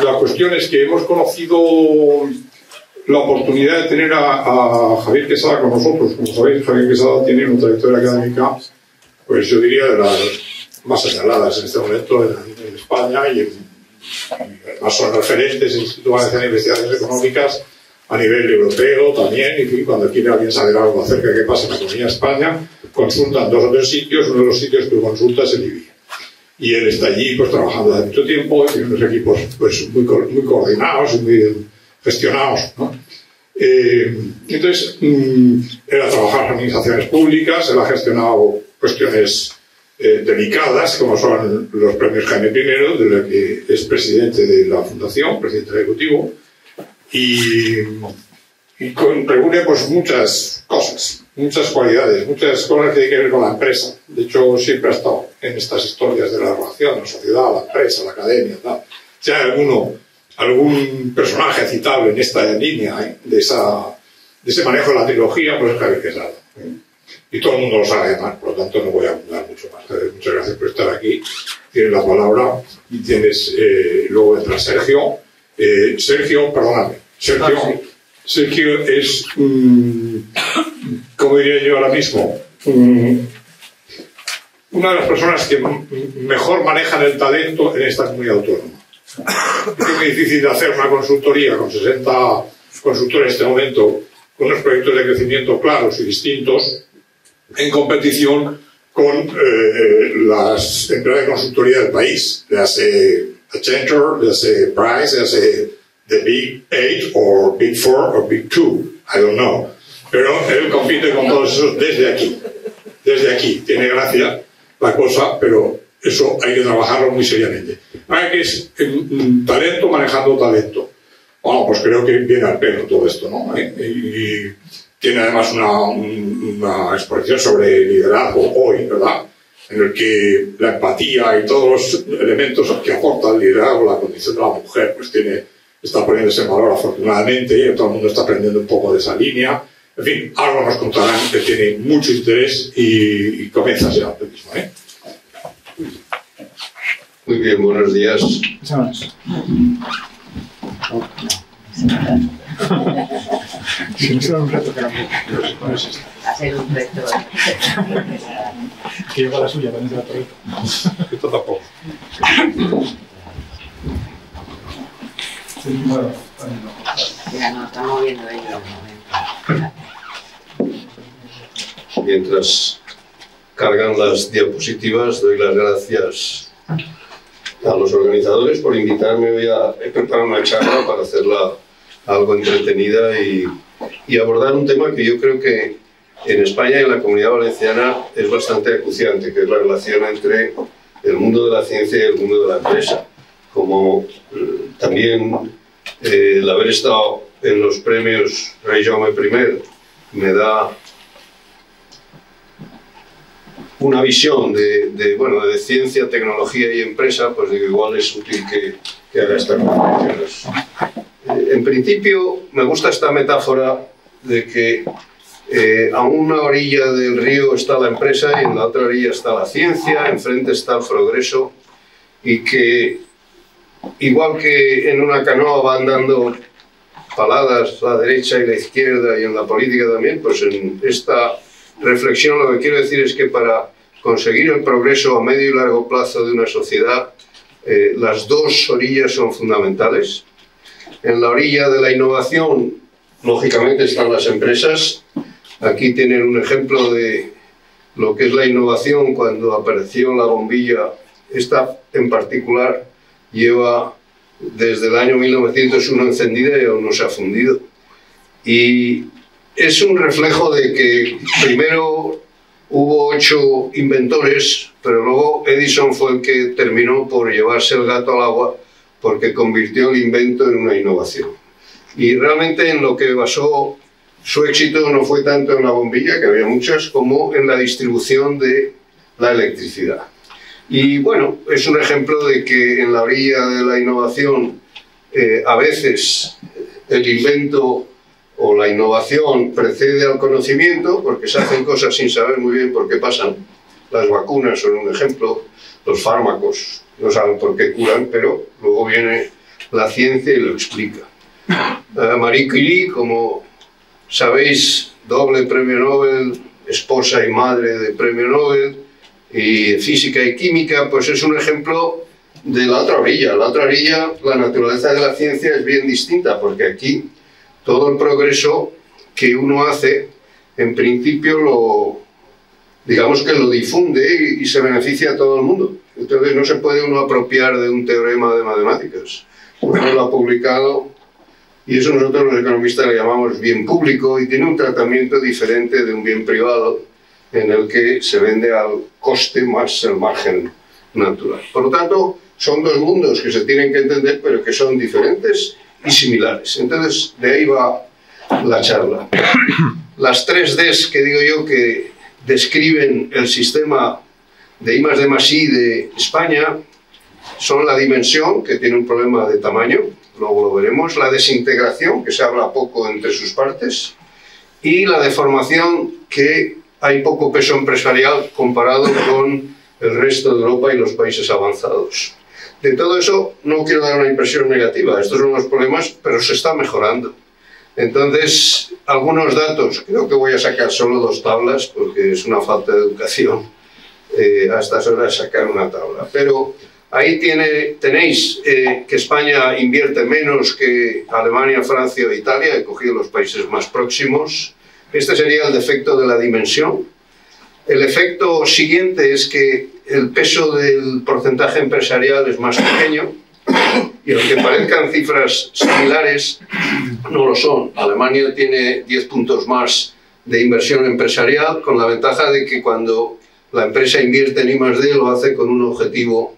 La cuestión es que hemos conocido la oportunidad de tener a Javier Quesada con nosotros. Como sabéis, Javier Quesada tiene una trayectoria académica, pues yo diría, de las más señaladas en este momento en España, y además son referentes en el Instituto Valenciano de Investigaciones Económicas a nivel europeo también. Y en fin, cuando quiere alguien saber algo acerca de qué pasa en la economía de España, consultan 2 o 3 sitios. Uno de los sitios que consulta es el IBI. Y él está allí pues trabajando hace mucho tiempo, y tiene unos equipos pues muy coordinados y muy bien gestionados, ¿no? Entonces, él ha trabajado en administraciones públicas, él ha gestionado cuestiones delicadas, como son los premios Jaime I, de la que es presidente de la fundación, presidente ejecutivo, y reúne pues muchas cosas, muchas cualidades, muchas cosas que tienen que ver con la empresa. De hecho, siempre ha estado en estas historias de la relación, la sociedad, la empresa, la academia, tal. Si hay algún personaje citable en esta línea, de ese manejo de la trilogía, pues es Javier Quesada. Y todo el mundo lo sabe además, por lo tanto no voy a abundar mucho más. Muchas gracias por estar aquí. Tienes la palabra y tienes, luego entra Sergio. Sergio, perdóname. Sergio es, como diría yo ahora mismo, una de las personas que mejor manejan el talento en esta comunidad autónoma. Es muy difícil de hacer una consultoría con 60 consultores en este momento, con unos proyectos de crecimiento claros y distintos, en competición con las empresas de consultoría del país, le hace Accenture, le hace Price, le hace The Big 8 o Big 4 o Big 2, I don't know. Pero él compite con todos esos desde aquí. Desde aquí. Tiene gracia la cosa, pero eso hay que trabajarlo muy seriamente. Ahora, que es talento manejando talento. Bueno, pues creo que viene al pelo todo esto, ¿no? Y tiene además una exposición sobre liderazgo hoy, ¿verdad? En el que la empatía y todos los elementos que aporta el liderazgo, la condición de la mujer, pues está poniéndose en valor afortunadamente, y todo el mundo está aprendiendo un poco de esa línea. En fin, algo nos contarán que tiene mucho interés y comienza ya el mismo, ¿eh? Muy bien, buenos días. Si no será un reto que va a ser un reto. Que lleva la suya, también será todo esto. Esto tampoco. Bueno, Ya no, está moviendo ellos. Mientras cargan las diapositivas, doy las gracias a los organizadores por invitarme. He preparado una charla para hacerla algo entretenida y abordar un tema que yo creo que en España y en la Comunidad Valenciana es bastante acuciante, que es la relación entre el mundo de la ciencia y el mundo de la empresa. Como también el haber estado en los premios Rey Jaume I me da una visión de ciencia, tecnología y empresa, pues digo, igual es útil que haga estas reflexiones. En principio, me gusta esta metáfora de que a una orilla del río está la empresa y en la otra orilla está la ciencia, enfrente está el progreso, y que, igual que en una canoa van dando paladas la derecha y la izquierda, y en la política también, pues en esta reflexión lo que quiero decir es que para conseguir el progreso a medio y largo plazo de una sociedad, las dos orillas son fundamentales. En la orilla de la innovación, lógicamente, están las empresas. Aquí tienen un ejemplo de lo que es la innovación cuando apareció la bombilla. Esta en particular lleva desde el año 1901 encendida y aún no se ha fundido. Y es un reflejo de que primero hubo 8 inventores, pero luego Edison fue el que terminó por llevarse el gato al agua, porque convirtió el invento en una innovación. Y realmente en lo que basó su éxito no fue tanto en la bombilla, que había muchas, como en la distribución de la electricidad. Y bueno, es un ejemplo de que en la orilla de la innovación a veces el invento o la innovación precede al conocimiento, porque se hacen cosas sin saber muy bien por qué pasan. Las vacunas son un ejemplo, los fármacos no saben por qué curan, pero luego viene la ciencia y lo explica. Marie Curie, como sabéis, doble premio Nobel, esposa y madre de premio Nobel, y física y química, pues es un ejemplo de la otra orilla. La otra orilla, la naturaleza de la ciencia es bien distinta, porque aquí todo el progreso que uno hace, en principio digamos que lo difunde y se beneficia a todo el mundo. Entonces no se puede uno apropiar de un teorema de matemáticas. Uno lo ha publicado y eso nosotros los economistas le llamamos bien público y tiene un tratamiento diferente de un bien privado en el que se vende al coste más el margen natural. Por lo tanto, son dos mundos que se tienen que entender, pero que son diferentes y similares. Entonces, de ahí va la charla. Las 3Ds que digo yo que describen el sistema de I+D+I de España son la dimensión, que tiene un problema de tamaño, luego lo veremos, la desintegración, que se habla poco entre sus partes, y la deformación, que hay poco peso empresarial comparado con el resto de Europa y los países avanzados. De todo eso no quiero dar una impresión negativa, estos son los problemas, pero se está mejorando. Entonces, algunos datos, creo que voy a sacar solo 2 tablas, porque es una falta de educación a estas horas sacar una tabla. Pero ahí tenéis que España invierte menos que Alemania, Francia e Italia, he cogido los países más próximos. Este sería el defecto de la dimensión. El efecto siguiente es que el peso del porcentaje empresarial es más pequeño, y aunque parezcan cifras similares, no lo son. Alemania tiene 10 puntos más de inversión empresarial, con la ventaja de que cuando la empresa invierte en I+D lo hace con un objetivo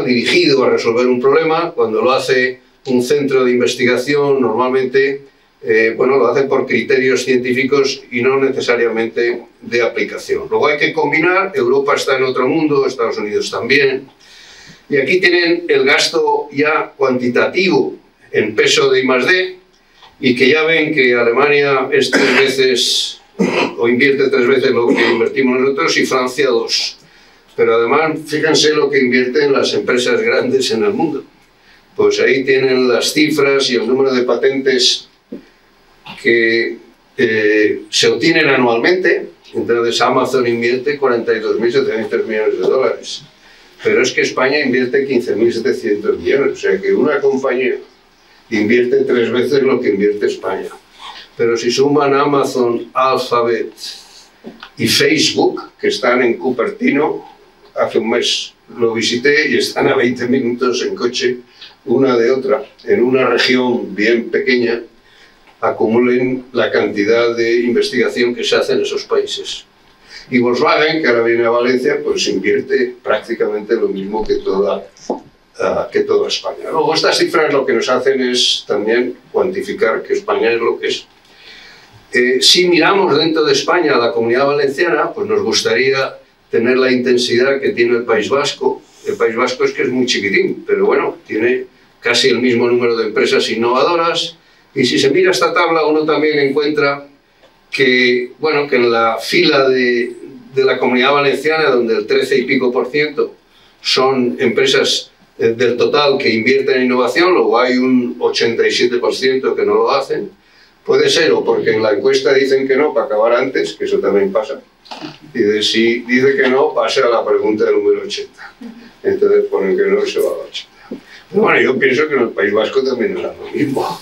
dirigido a resolver un problema. Cuando lo hace un centro de investigación, normalmente lo hace por criterios científicos y no necesariamente de aplicación. Luego hay que combinar, Europa está en otro mundo, Estados Unidos también, y aquí tienen el gasto ya cuantitativo en peso de I+D, y que ya ven que Alemania es 3 veces, o invierte 3 veces lo que invertimos nosotros, y Francia 2. Pero además, fíjense lo que invierten las empresas grandes en el mundo. Pues ahí tienen las cifras y el número de patentes que se obtienen anualmente. Entonces Amazon invierte 42.700 millones de dólares. Pero es que España invierte 15.700 millones. O sea que una compañía invierte 3 veces lo que invierte España. Pero si suman Amazon, Alphabet y Facebook, que están en Cupertino, hace un mes lo visité y están a 20 minutos en coche una de otra, en una región bien pequeña, acumulen la cantidad de investigación que se hace en esos países. Y Volkswagen, que ahora viene a Valencia, pues invierte prácticamente lo mismo que toda España. Luego, estas cifras lo que nos hacen es también cuantificar que España es lo que es. Si miramos dentro de España a la Comunidad Valenciana, pues nos gustaría tener la intensidad que tiene el País Vasco. El País Vasco es que es muy chiquitín, pero bueno, tiene casi el mismo número de empresas innovadoras. Y si se mira esta tabla, uno también encuentra que en la fila de la Comunidad Valenciana, donde el 13 y pico % son empresas del total que invierten en innovación, luego hay un 87% que no lo hacen. Puede ser o porque en la encuesta dicen que no para acabar antes, que eso también pasa, y si dice que no, pasa a la pregunta del número 80. Entonces ponen que no, se va a la 80. Pero bueno, yo pienso que en el País Vasco también era lo mismo.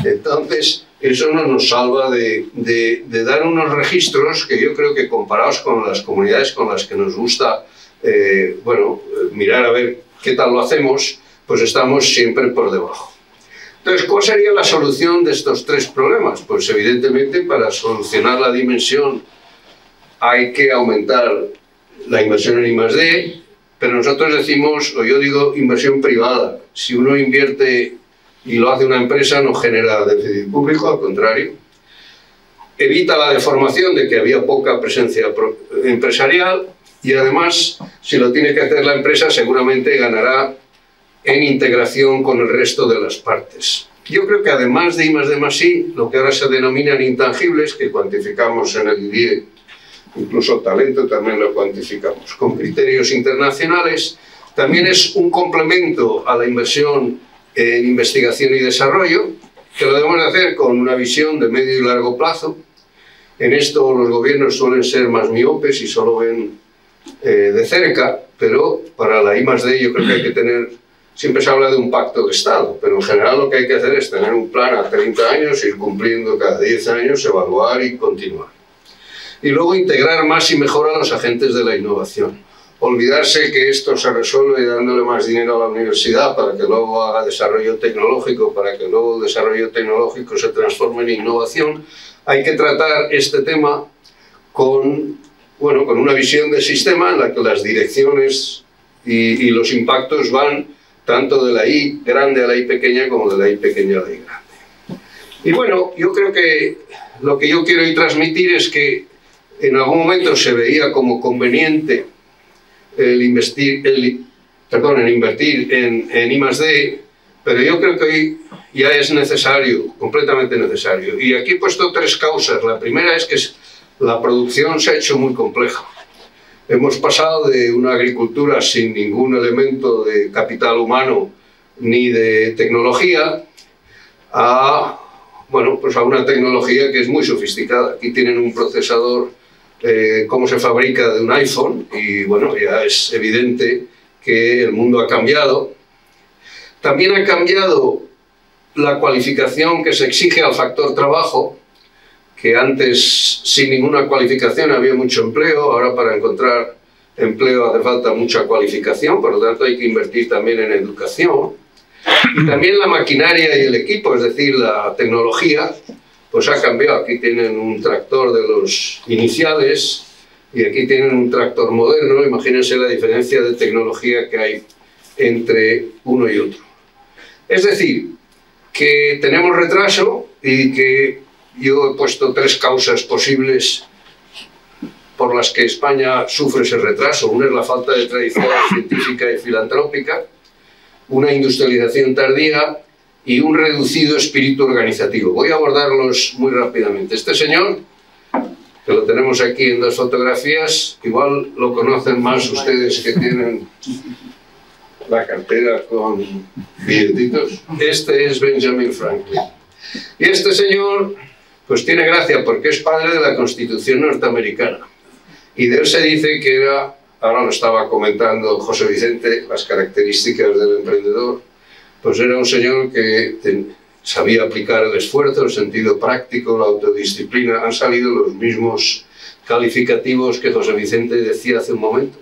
Entonces, eso no nos salva de dar unos registros que yo creo que comparados con las comunidades con las que nos gusta mirar a ver qué tal lo hacemos, pues estamos siempre por debajo. Entonces, ¿cuál sería la solución de estos 3 problemas? Pues evidentemente para solucionar la dimensión hay que aumentar la inversión en I+D, pero nosotros decimos, o yo digo, inversión privada. Si uno invierte y lo hace una empresa, no genera déficit público, al contrario. Evita la deformación de que había poca presencia empresarial, y además, si lo tiene que hacer la empresa, seguramente ganará en integración con el resto de las partes. Yo creo que además de I+D+I, lo que ahora se denominan intangibles, que cuantificamos en el IDIE, incluso talento también lo cuantificamos, con criterios internacionales, también es un complemento a la inversión en investigación y desarrollo, que lo debemos de hacer con una visión de medio y largo plazo. En esto los gobiernos suelen ser más miopes y solo ven de cerca, pero para la I+D yo creo que hay que tener, siempre se habla de un pacto de Estado, pero en general lo que hay que hacer es tener un plan a 30 años, ir cumpliendo cada 10 años, evaluar y continuar. Y luego integrar más y mejor a los agentes de la innovación. Olvidarse que esto se resuelve dándole más dinero a la universidad para que luego haga desarrollo tecnológico, para que luego el desarrollo tecnológico se transforme en innovación. Hay que tratar este tema con una visión de sistema en la que las direcciones y los impactos van tanto de la I grande a la I pequeña como de la I pequeña a la I grande. Y bueno, yo creo que lo que yo quiero hoy transmitir es que en algún momento se veía como conveniente el invertir en I+D, pero yo creo que hoy ya es necesario, completamente necesario. Y aquí he puesto 3 causas. La primera es que la producción se ha hecho muy compleja. Hemos pasado de una agricultura sin ningún elemento de capital humano ni de tecnología a una tecnología que es muy sofisticada. Aquí tienen un procesador, cómo se fabrica de un iPhone, y bueno, ya es evidente que el mundo ha cambiado. También ha cambiado la cualificación que se exige al factor trabajo, que antes sin ninguna cualificación había mucho empleo, ahora para encontrar empleo hace falta mucha cualificación, por lo tanto hay que invertir también en educación. Y también la maquinaria y el equipo, es decir, la tecnología, pues ha cambiado. Aquí tienen un tractor de los iniciales y aquí tienen un tractor moderno. Imagínense la diferencia de tecnología que hay entre uno y otro. Es decir, que tenemos retraso y que yo he puesto 3 causas posibles por las que España sufre ese retraso. Una es la falta de tradición científica y filantrópica, una industrialización tardía y un reducido espíritu organizativo. Voy a abordarlos muy rápidamente. Este señor, que lo tenemos aquí en 2 fotografías, igual lo conocen más ustedes que tienen la cartera con billetitos. Este es Benjamin Franklin. Y este señor, pues tiene gracia porque es padre de la Constitución norteamericana. Y de él se dice que era, ahora lo estaba comentando José Vicente, las características del emprendedor, pues era un señor que sabía aplicar el esfuerzo, el sentido práctico, la autodisciplina. Han salido los mismos calificativos que José Vicente decía hace un momento.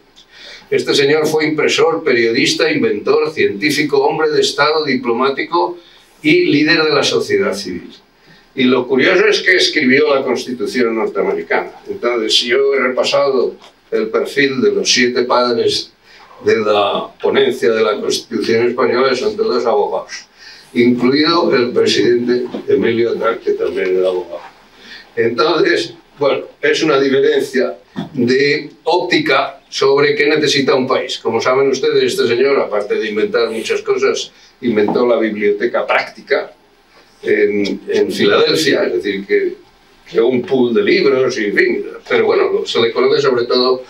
Este señor fue impresor, periodista, inventor, científico, hombre de Estado, diplomático y líder de la sociedad civil. Y lo curioso es que escribió la Constitución norteamericana. Entonces, yo he repasado el perfil de los 7 padres de la ponencia de la Constitución española, y son todos abogados, incluido el presidente Emilio Aznar, que también era abogado. Entonces, bueno, es una diferencia de óptica sobre qué necesita un país. Como saben ustedes, este señor, aparte de inventar muchas cosas, inventó la biblioteca práctica en Filadelfia, es decir, que creó un pool de libros, y en fin, pero bueno, se le conoce sobre todo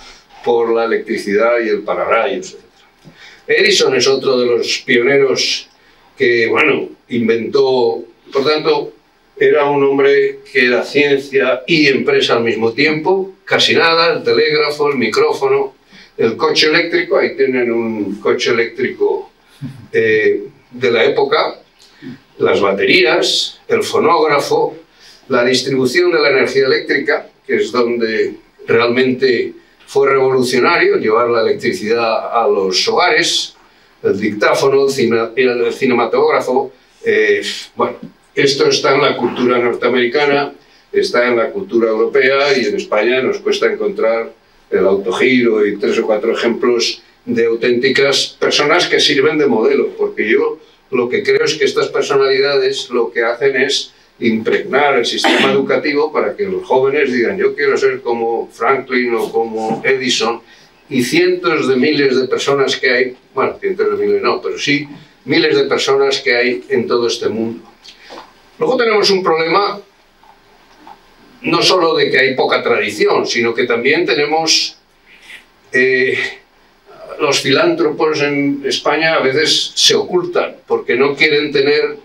por la electricidad y el pararrayos, etc. Edison es otro de los pioneros que, bueno, inventó, por tanto, era un hombre que era ciencia y empresa al mismo tiempo, casi nada, el telégrafo, el micrófono, el coche eléctrico. Ahí tienen un coche eléctrico de la época, las baterías, el fonógrafo, la distribución de la energía eléctrica, que es donde realmente fue revolucionario, llevar la electricidad a los hogares, el dictáfono, el cinematógrafo. Bueno, esto está en la cultura norteamericana, está en la cultura europea, y en España nos cuesta encontrar el autogiro y 3 o 4 ejemplos de auténticas personas que sirven de modelo, porque yo lo que creo es que estas personalidades lo que hacen es impregnar el sistema educativo para que los jóvenes digan: yo quiero ser como Franklin o como Edison, y cientos de miles de personas que hay, bueno, cientos de miles no, pero sí miles de personas que hay en todo este mundo. Luego tenemos un problema no solo de que hay poca tradición, sino que también tenemos los filántropos en España a veces se ocultan porque no quieren tener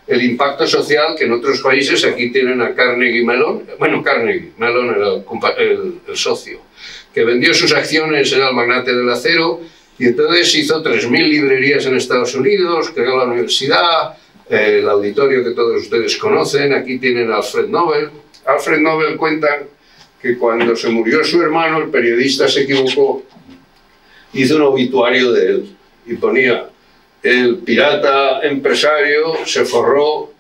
el impacto social que en otros países. Aquí tienen a Carnegie Mellon, bueno, Carnegie Mellon era el socio, que vendió sus acciones, era el magnate del acero, y entonces hizo 3.000 librerías en Estados Unidos, creó la universidad, el auditorio que todos ustedes conocen. Aquí tienen a Alfred Nobel. Alfred Nobel cuentan que cuando se murió su hermano, el periodista se equivocó, hizo un obituario de él y ponía: el pirata empresario se forró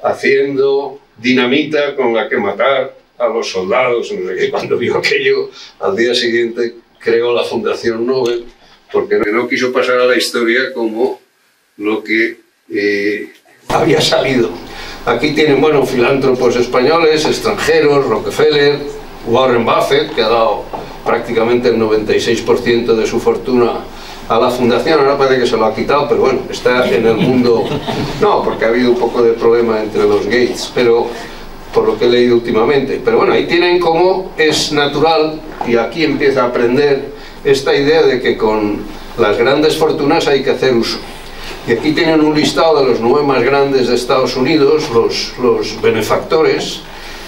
haciendo dinamita con la que matar a los soldados. Cuando vio aquello, al día siguiente creó la Fundación Nobel, porque no quiso pasar a la historia como lo que había salido. Aquí tienen, bueno, filántropos españoles, extranjeros, Rockefeller, Warren Buffett, que ha dado prácticamente el 96% de su fortuna a la fundación. Ahora parece que se lo ha quitado, pero bueno, está en el mundo. No, porque ha habido un poco de problema entre los Gates, pero por lo que he leído últimamente. Pero bueno, ahí tienen cómo es natural, y aquí empieza a aprender esta idea de que con las grandes fortunas hay que hacer uso. Y aquí tienen un listado de los 9 más grandes de Estados Unidos, los benefactores.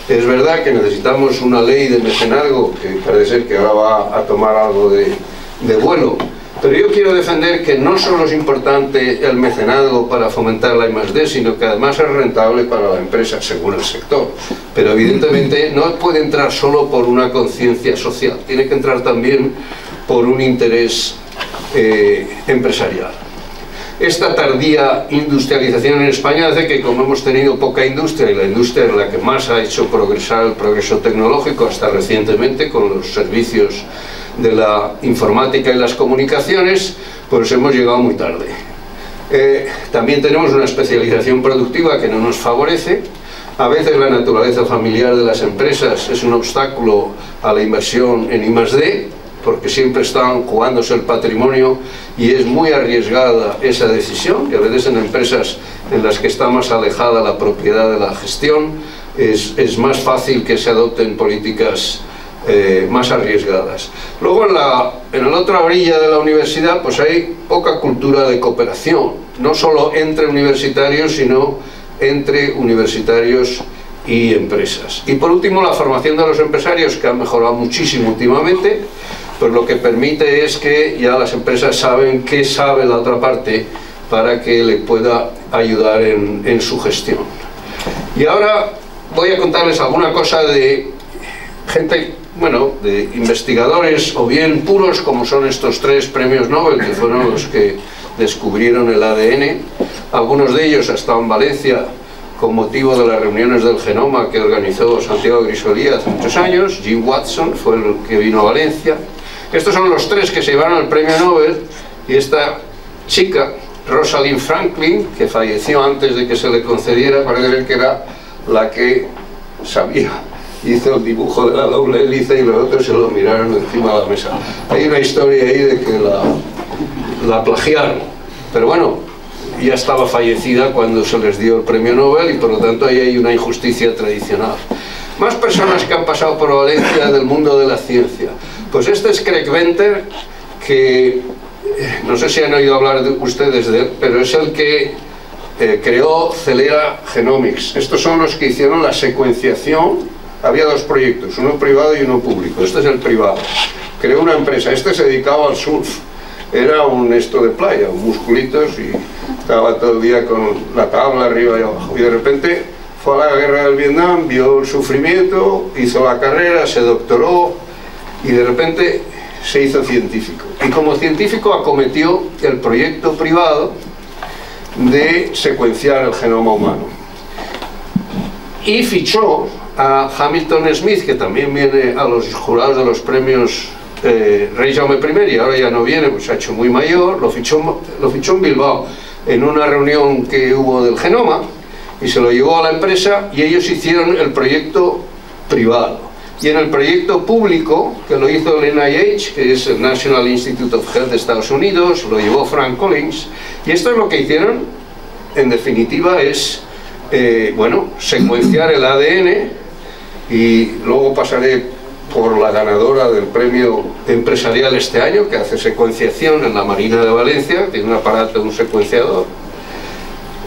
Es verdad que necesitamos una ley de mecenazgo, que parece ser que ahora va a tomar algo de vuelo. Pero yo quiero defender que no solo es importante el mecenazgo para fomentar la I+D, sino que además es rentable para la empresa, según el sector. Pero evidentemente no puede entrar solo por una conciencia social, tiene que entrar también por un interés empresarial. Esta tardía industrialización en España hace que, como hemos tenido poca industria, y la industria es la que más ha hecho progresar el progreso tecnológico hasta recientemente con los servicios de la informática y las comunicaciones, pues hemos llegado muy tarde. También tenemos una especialización productiva que no nos favorece. A veces la naturaleza familiar de las empresas es un obstáculo a la inversión en I+D, porque siempre están jugándose el patrimonio y es muy arriesgada esa decisión, y a veces en empresas en las que está más alejada la propiedad de la gestión es más fácil que se adopten políticas más arriesgadas. Luego en la otra orilla de la universidad pues hay poca cultura de cooperación, no solo entre universitarios, sino entre universitarios y empresas. Y por último, la formación de los empresarios, que ha mejorado muchísimo últimamente, pues lo que permite es que ya las empresas saben qué sabe la otra parte para que le pueda ayudar en su gestión. Y ahora voy a contarles alguna cosa de gente, bueno, de investigadores o bien puros, como son estos 3 premios Nobel, que fueron los que descubrieron el ADN. Algunos de ellos han estado en Valencia con motivo de las reuniones del genoma que organizó Santiago Grisolía hace muchos años. Jim Watson fue el que vino a Valencia. Estos son los 3 que se llevaron el premio Nobel, y esta chica, Rosalind Franklin, que falleció antes de que se le concediera, parece que era la que sabía, hizo el dibujo de la doble hélice y los otros se lo miraron encima de la mesa. Hay una historia ahí de que la plagiaron, pero bueno, ya estaba fallecida cuando se les dio el premio Nobel, y por lo tanto ahí hay una injusticia tradicional. Más personas que han pasado por Valencia del mundo de la ciencia. Pues este es Craig Venter, que no sé si han oído hablar ustedes de él, pero es el que creó Celera Genomics. Estos son los que hicieron la secuenciación. Había 2 proyectos, uno privado y uno público. Este es el privado. Creó una empresa. Este se dedicaba al surf. Era un esto de playa, musculitos, y estaba todo el día con la tabla arriba y abajo. Y de repente fue a la guerra del Vietnam, vio el sufrimiento, hizo la carrera, se doctoró y de repente se hizo científico. Y como científico acometió el proyecto privado de secuenciar el genoma humano. Y fichó a Hamilton Smith, que también viene a los jurados de los premios Rey Jaume I, y ahora ya no viene, pues se ha hecho muy mayor. Lo fichó en Bilbao en una reunión que hubo del genoma, y se lo llevó a la empresa, y ellos hicieron el proyecto privado. Y en el proyecto público, que lo hizo el NIH, que es el National Institute of Health de Estados Unidos, lo llevó Frank Collins, y esto es lo que hicieron, en definitiva, es bueno, secuenciar el ADN, y luego pasaré por la ganadora del premio empresarial este año, que hace secuenciación en la Marina de Valencia, tiene un aparato, un secuenciador.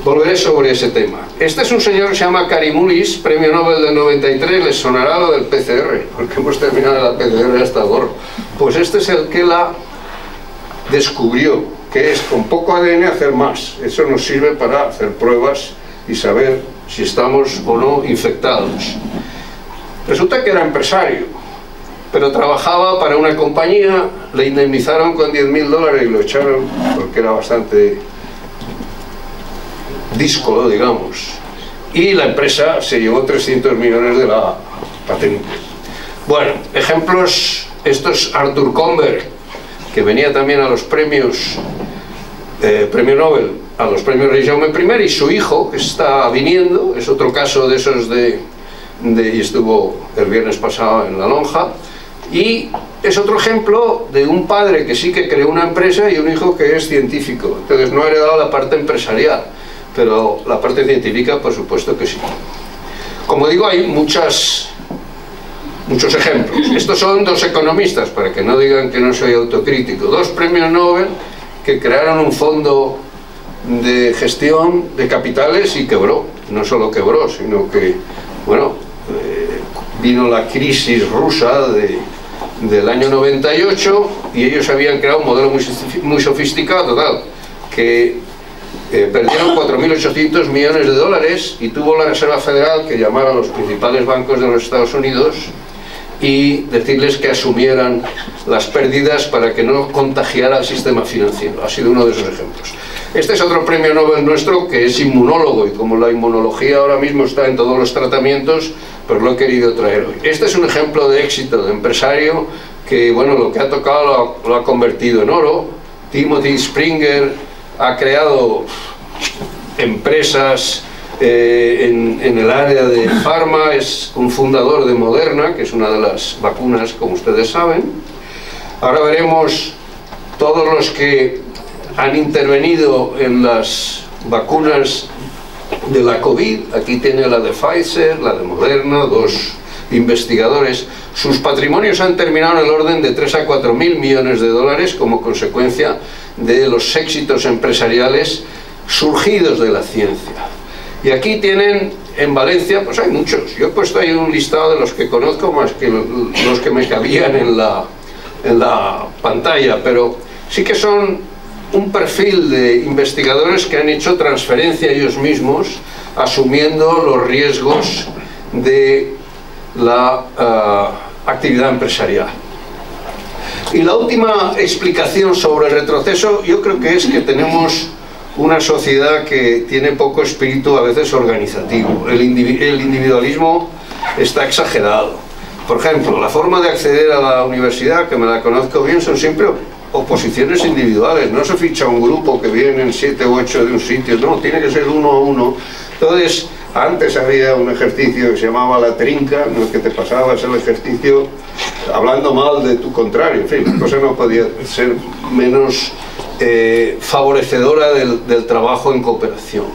Volveré sobre ese tema. Este es un señor que se llama Karimulis, premio Nobel del 93, les sonará lo del PCR, porque hemos terminado la PCR hasta el gorro. Pues este es el que la descubrió, que es con poco ADN hacer más. Eso nos sirve para hacer pruebas y saber si estamos o no infectados. Resulta que era empresario, pero trabajaba para una compañía, le indemnizaron con $10.000 y lo echaron porque era bastante díscolo, digamos, y la empresa se llevó 300 millones de la patente. Bueno, ejemplos, esto es Arthur Komberg, que venía también a los premios, premio Nobel, a los premios Rey Jaume I, y su hijo, que está viniendo, es otro caso de esos y estuvo el viernes pasado en La Lonja, y es otro ejemplo de un padre que sí que creó una empresa y un hijo que es científico. Entonces no ha heredado la parte empresarial, pero la parte científica por supuesto que sí. Como digo, hay muchos ejemplos. Estos son dos economistas, para que no digan que no soy autocrítico, dos premios Nobel que crearon un fondo de gestión de capitales y quebró. No solo quebró, sino que, bueno, vino la crisis rusa del año 98 y ellos habían creado un modelo muy sofisticado, total, que perdieron 4.800 millones de dólares y tuvo la Reserva Federal que llamar a los principales bancos de los Estados Unidos y decirles que asumieran las pérdidas para que no contagiara el sistema financiero. Ha sido uno de esos ejemplos. Este es otro premio Nobel nuestro que es inmunólogo, y como la inmunología ahora mismo está en todos los tratamientos, pues lo he querido traer hoy. Este es un ejemplo de éxito de empresario que, bueno, lo que ha tocado lo ha convertido en oro. Timothy Springer ha creado empresas en el área de farma, es un fundador de Moderna, que es una de las vacunas, como ustedes saben. Ahora veremos todos los que han intervenido en las vacunas de la COVID. Aquí tiene la de Pfizer, la de Moderna, dos investigadores. Sus patrimonios han terminado en el orden de 3 a 4 mil millones de dólares como consecuencia de los éxitos empresariales surgidos de la ciencia. Y aquí tienen, en Valencia, pues hay muchos. Yo he puesto ahí un listado de los que conozco más que los que me cabían en la pantalla, pero sí que son un perfil de investigadores que han hecho transferencia ellos mismos, asumiendo los riesgos de la actividad empresarial. Y la última explicación sobre el retroceso, yo creo que es que tenemos una sociedad que tiene poco espíritu a veces organizativo. El individualismo está exagerado. Por ejemplo, la forma de acceder a la universidad, que me la conozco bien, son siempre oposiciones individuales. No se ficha un grupo que vienen 7 u 8 de un sitio, no, tiene que ser uno a uno. Entonces, antes había un ejercicio que se llamaba la trinca, en el que te pasabas el ejercicio hablando mal de tu contrario. En fin, la cosa no podía ser menos favorecedora del trabajo en cooperación.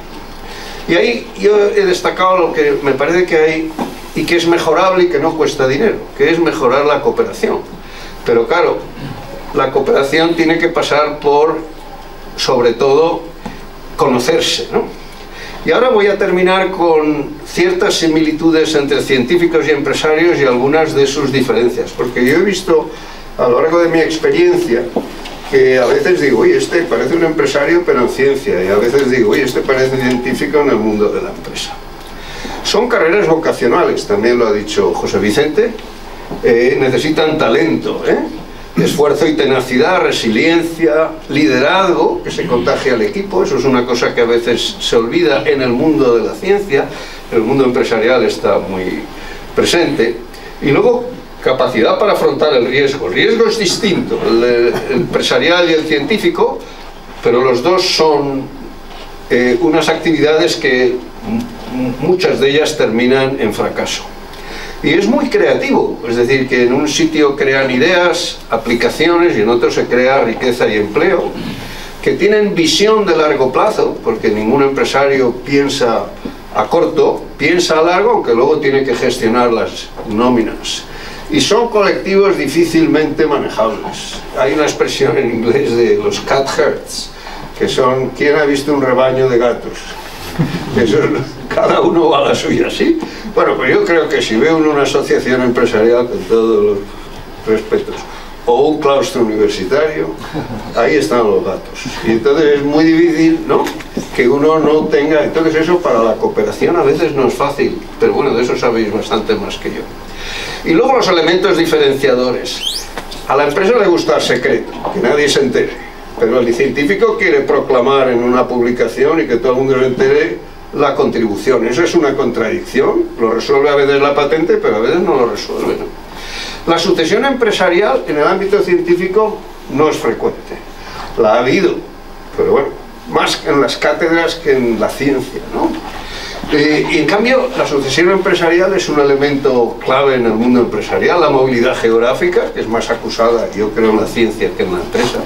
Y ahí yo he destacado lo que me parece que hay y que es mejorable y que no cuesta dinero, que es mejorar la cooperación. Pero claro, la cooperación tiene que pasar por, sobre todo, conocerse, ¿no? Y ahora voy a terminar con ciertas similitudes entre científicos y empresarios y algunas de sus diferencias, porque yo he visto a lo largo de mi experiencia que a veces digo, oye, este parece un empresario pero en ciencia, y a veces digo, oye, este parece científico en el mundo de la empresa. Son carreras vocacionales, también lo ha dicho José Vicente, necesitan talento, esfuerzo y tenacidad, resiliencia, liderazgo, que se contagia al equipo. Eso es una cosa que a veces se olvida en el mundo de la ciencia, en el mundo empresarial está muy presente. Y luego, capacidad para afrontar el riesgo. El riesgo es distinto, el empresarial y el científico, pero los dos son unas actividades que muchas de ellas terminan en fracaso. Y es muy creativo, es decir, que en un sitio crean ideas, aplicaciones, y en otro se crea riqueza y empleo, que tienen visión de largo plazo, porque ningún empresario piensa a corto, piensa a largo, aunque luego tiene que gestionar las nóminas. Y son colectivos difícilmente manejables. Hay una expresión en inglés de los cat herds, que son, ¿quién ha visto un rebaño de gatos? Eso, cada uno va a la suya, ¿sí? Bueno, pues yo creo que si ve uno una asociación empresarial, con todos los respetos, o un claustro universitario, ahí están los gatos. Y entonces es muy difícil, ¿no?, que uno no tenga... Entonces eso para la cooperación a veces no es fácil, pero bueno, de eso sabéis bastante más que yo. Y luego los elementos diferenciadores. A la empresa le gusta el secreto, que nadie se entere, pero el científico quiere proclamar en una publicación y que todo el mundo se entere la contribución. Eso es una contradicción, lo resuelve a veces la patente, pero a veces no lo resuelve, ¿no? La sucesión empresarial en el ámbito científico no es frecuente. La ha habido, pero bueno, más en las cátedras que en la ciencia, ¿no? Y en cambio, la sucesión empresarial es un elemento clave en el mundo empresarial. La movilidad geográfica, que es más acusada, yo creo, en la ciencia que en la empresa.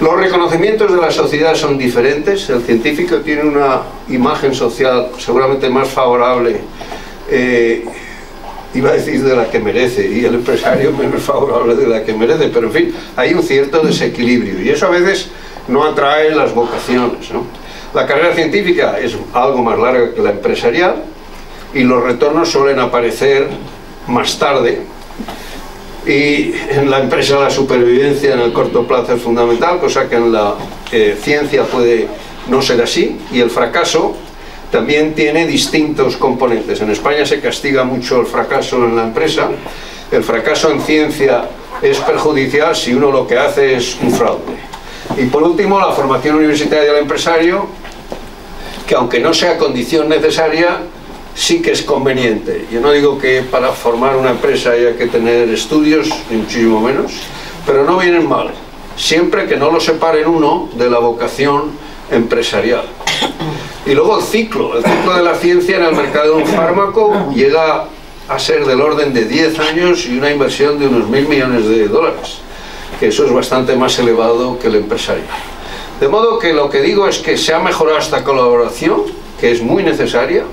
Los reconocimientos de la sociedad son diferentes. El científico tiene una imagen social seguramente más favorable, iba a decir de la que merece, y el empresario menos favorable de la que merece, pero en fin, hay un cierto desequilibrio y eso a veces no atrae las vocaciones, ¿no? La carrera científica es algo más larga que la empresarial y los retornos suelen aparecer más tarde, y en la empresa la supervivencia en el corto plazo es fundamental, cosa que en la ciencia puede no ser así, y el fracaso también tiene distintos componentes. En España se castiga mucho el fracaso en la empresa. El fracaso en ciencia es perjudicial si uno lo que hace es un fraude. Y por último, la formación universitaria del empresario, que aunque no sea condición necesaria, sí que es conveniente. Yo no digo que para formar una empresa haya que tener estudios, ni muchísimo menos, pero no vienen mal, siempre que no lo separen uno de la vocación empresarial. Y luego el ciclo de la ciencia en el mercado de un fármaco llega a ser del orden de 10 años y una inversión de unos 1.000 millones de dólares, que eso es bastante más elevado que el empresarial. De modo que lo que digo es que se ha mejorado esta colaboración, que es muy necesaria,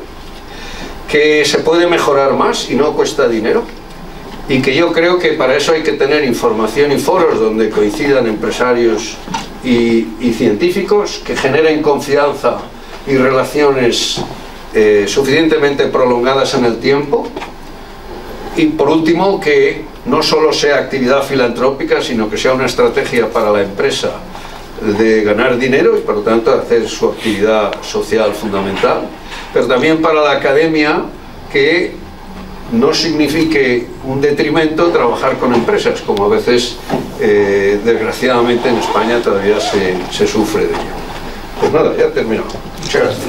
que se puede mejorar más y no cuesta dinero, y que yo creo que para eso hay que tener información y foros donde coincidan empresarios y científicos, que generen confianza y relaciones suficientemente prolongadas en el tiempo, y por último que no solo sea actividad filantrópica, sino que sea una estrategia para la empresa de ganar dinero y por lo tanto hacer su actividad social fundamental, pero también para la academia, que no signifique un detrimento trabajar con empresas, como a veces desgraciadamente en España todavía se sufre de ello. Pues nada, ya he terminado. Muchas gracias.